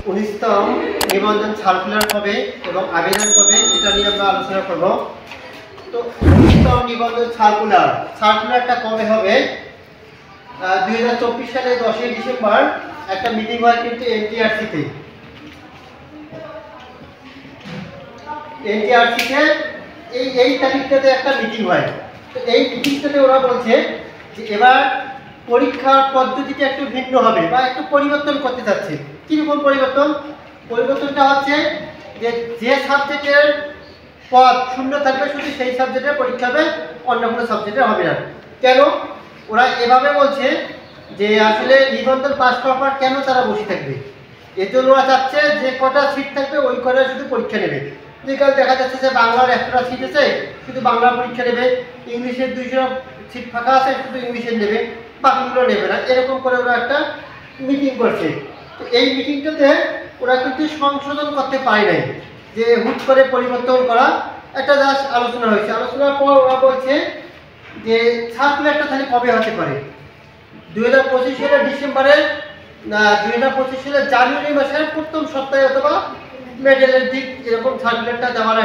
19তম নিবন্ধন সার্কুলার কবে এবং আবেদন কবে সেটা নিয়ে আমরা আলোচনা করব। তো 19তম নিবন্ধন সার্কুলারটা কবে হবে? 2024 সালে 10ই ডিসেম্বর একটা মিটিং হয় কিন্তু এনটিআরসিতে। এই তারিখটাতে একটা মিটিং হয়। তো এই মিটিংটাতে ওরা বলছে যে এবার পরীক্ষার পদ্ধতিটা একটু ভিন্ন হবে বা একটু পরিবর্তন করতে চাচ্ছে। কীরকম পরিবর্তনটা হচ্ছে যে সাবজেক্টের পদ শূন্য থাকবে শুধু সেই সাবজেক্টের পরীক্ষা হবে, অন্য কোনো সাবজেক্টের হবে না। কেন ওরা এভাবে বলছে যে আসলে নিবন্ধন পাস করার পর কেন তারা বসে থাকবে? এর জন্য ওরা চাচ্ছে যে কটা সিট থাকবে ওই কটা শুধু পরীক্ষা নেবে। যেখানে দেখা যাচ্ছে যে বাংলার 100টা সিট আছে, শুধু বাংলা পরীক্ষা নেবে, ইংলিশের 200 সিট ফাঁকা আছে, শুধু ইংলিশের নেবে, বাকিগুলো নেবে না। এরকম করে ওরা একটা মিটিং করছে। তো এই মিটিংটাতে ওরা কিন্তু সংশোধন করতে পারে নাই, যে হুট করে পরিবর্তন করা। একটা জাস্ট আলোচনা হয়েছে। আলোচনার পর ওরা বলছে যে সার্কুলারটা তাহলে কবে হতে পারে? 2025 সালের ডিসেম্বরের 2025 সালের জানুয়ারি মাসের প্রথম সপ্তাহে অথবা মেডেলের দিক এরকম সার্কুলারটা দেওয়ার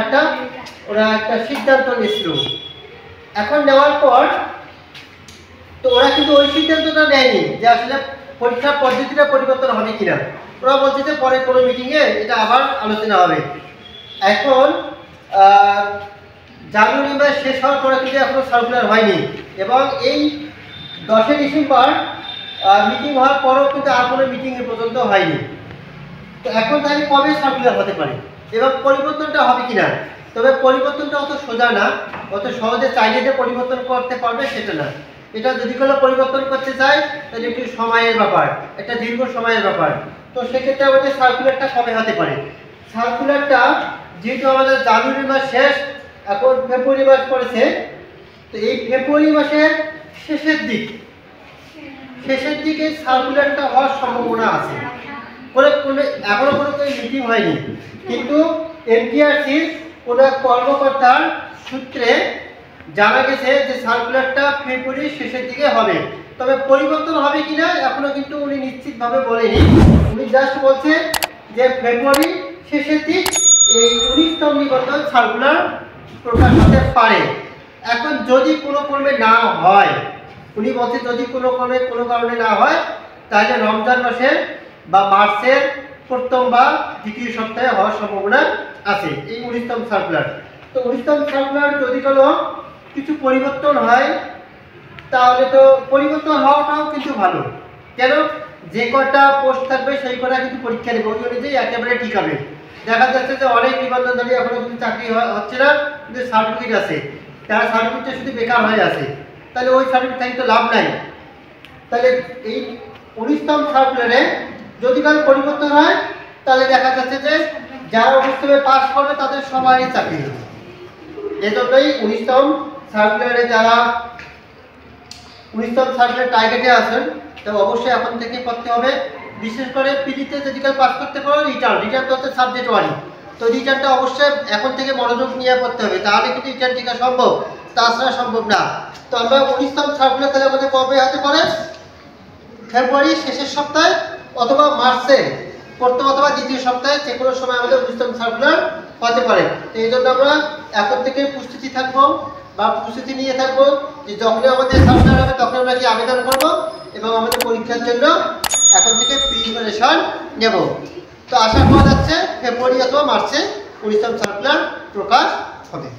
ওরা একটা সিদ্ধান্ত নিয়েছিল। এখন নেওয়ার পর তো ওরা কিন্তু ওই সিদ্ধান্তটা নেয়নি যে আসলে পরীক্ষার পদ্ধতিটা পরিবর্তন হবে কিনা। ওরা বলছে যে পরে কোনো মিটিংয়ে এটা আবার আলোচনা হবে। এখন জানুয়ারি মাস শেষ হওয়ার পরে কিন্তু এখনো সার্কুলার হয়নি এবং এই 10ই ডিসেম্বর মিটিং হওয়ার পরেও কিন্তু আর কোনো মিটিং এ পর্যন্ত হয়নি। তো এখন তাহলে কবে সার্কুলার হতে পারে এবং পরিবর্তনটা হবে কিনা? তবে পরিবর্তনটা অত সোজা না, অত সহজে চাইলে যে পরিবর্তন করতে পারবে সেটা না। এটা যদি কোনো পরিবর্তন করতে চায় তাহলে একটু সময়ের ব্যাপার, একটা দীর্ঘ সময়ের ব্যাপার। তো সেক্ষেত্রে আমাদের সার্কুলারটা কবে হতে পারে? সার্কুলারটা যেহেতু আমাদের জানুয়ারি মাস শেষ, এখন ফেব্রুয়ারি মাস পড়েছে, তো এই ফেব্রুয়ারি মাসের শেষের দিকে সার্কুলারটা হওয়ার সম্ভাবনা আছে। এখনো কোনো মিটিং হয়নি, কিন্তু এনটিআরসির কোনো কর্মকর্তার সূত্রে জানা গেছে যে সার্কুলারটা ফেব্রুয়ারির শেষের দিকে হবে। তবে পরিবর্তন হবে কিনা এখনো কিন্তু উনি নিশ্চিতভাবে বলেনি। উনি জাস্ট বলছে যে ফেব্রুয়ারি শেষের দিক এই 19তম নিবন্ধন সার্কুলার প্রকাশ হতে পারে। এখন যদি কোনো ক্রমে না হয়, উনি বলছে যদি কোনো কারণে না হয় তাহলে রমজান মাসের বা মার্চের প্রথম বা দ্বিতীয় সপ্তাহে হওয়ার সম্ভাবনা আছে এই 19তম সার্কুলার। তো 19তম সার্কুলার যদি কোনো কিছু পরিবর্তন হয় তাহলে তো পরিবর্তন হওয়াটাও কিন্তু ভালো। কেন? যে কটা পোস্ট থাকবে সেই কটা কিন্তু পরীক্ষা নেবে, ওই অনুযায়ী একেবারে ঠিক হবে। দেখা যাচ্ছে যে অনেক নিবন্ধনধারী এখনো কিন্তু চাকরি হচ্ছে না, কিন্তু সার্টিফিকেট আছে, তারা সার্টিফিকেটটা শুধু বেকার হয়ে আছে, তাহলে ওই সার্টিফিকেট থাকলে তো লাভ নাই। তাহলে এই 19তম সার্কুলারে যদি কারো পরিবর্তন হয় তাহলে দেখা যাচ্ছে যে যারা 19তমে পাস করবে তাদের সবারই চাকরি হবে। এজন্যই 19তম সার্কুলারে যারা 19তম সার্কুলার টার্গেটে আছেন তো অবশ্যই এখন থেকে করতে হবে। বিশেষ করে পিডিতে যদি কেউ পাস করতে পারো রিটার্ন তো হচ্ছে সাবজেক্ট ওয়ারি, তো রিটার্নটা অবশ্যই এখন থেকে মনোযোগ নিয়ে করতে হবে, তাহলে কিন্তু রিটার্ন টিকা সম্ভব, তাছাড়া সম্ভব না। তো আমরা 19তম সার্কুলার তাহলে আমাদের কবে হতে পারে? ফেব্রুয়ারি শেষের সপ্তাহে অথবা মার্চের প্রথম অথবা দ্বিতীয় সপ্তাহে যে কোনো সময় আমাদের 19তম সার্কুলার হতে পারে। তো এই জন্য আমরা এখন থেকে প্রস্তুতি থাকবো বা প্রস্তুতি নিয়ে থাকবো যে যখনই আমাদের সার্কুলার হবে তখন আমরা কি আবেদন করবো এবং আমাদের পরীক্ষার জন্য এখন থেকে প্রিপারেশন নেব। তো আশা করা যাচ্ছে ফেব্রুয়ারি অথবা মার্চে 19তম সার্কুলার প্রকাশ হবে।